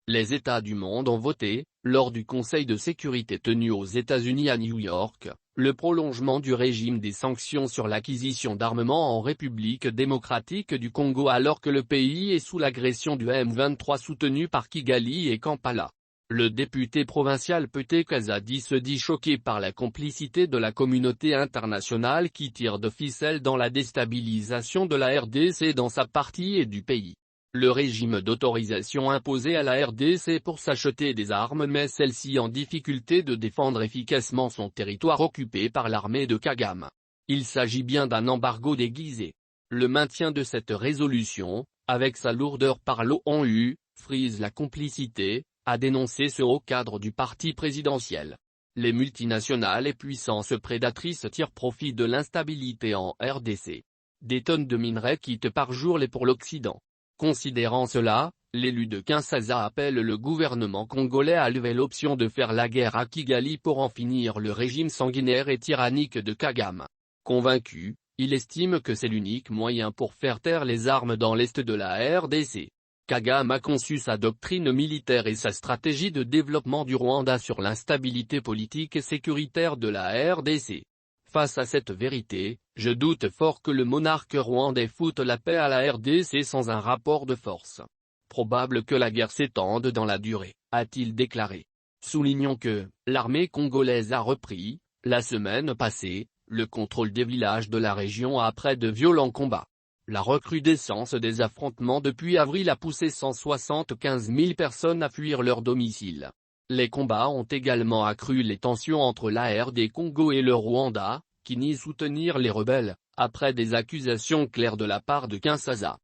Les États du monde ont voté, lors du Conseil de sécurité tenu aux États-Unis à New York, le prolongement du régime des sanctions sur l'acquisition d'armements en République démocratique du Congo alors que le pays est sous l'agression du M23 soutenu par Kigali et Kampala. Le député provincial Pete Kazadi se dit choqué par la complicité de la communauté internationale qui tire de ficelle dans la déstabilisation de la RDC dans sa partie et du pays. Le régime d'autorisation imposé à la RDC pour s'acheter des armes met celle-ci en difficulté de défendre efficacement son territoire occupé par l'armée de Kagame. Il s'agit bien d'un embargo déguisé. Le maintien de cette résolution, avec sa lourdeur par l'ONU, frise la complicité, a dénoncé ce haut cadre du parti présidentiel. Les multinationales et puissances prédatrices tirent profit de l'instabilité en RDC. Des tonnes de minerais quittent par jour les pour l'Occident. Considérant cela, l'élu de Kinshasa appelle le gouvernement congolais à lever l'option de faire la guerre à Kigali pour en finir le régime sanguinaire et tyrannique de Kagame. Convaincu, il estime que c'est l'unique moyen pour faire taire les armes dans l'est de la RDC. Kagame a conçu sa doctrine militaire et sa stratégie de développement du Rwanda sur l'instabilité politique et sécuritaire de la RDC. Face à cette vérité, je doute fort que le monarque rwandais foute la paix à la RDC sans un rapport de force. Probable que la guerre s'étende dans la durée, a-t-il déclaré. Soulignons que, l'armée congolaise a repris, la semaine passée, le contrôle des villages de la région après de violents combats. La recrudescence des affrontements depuis avril a poussé 175 000 personnes à fuir leur domicile. Les combats ont également accru les tensions entre la RD Congo et le Rwanda, qui nie soutenir les rebelles, après des accusations claires de la part de Kinshasa.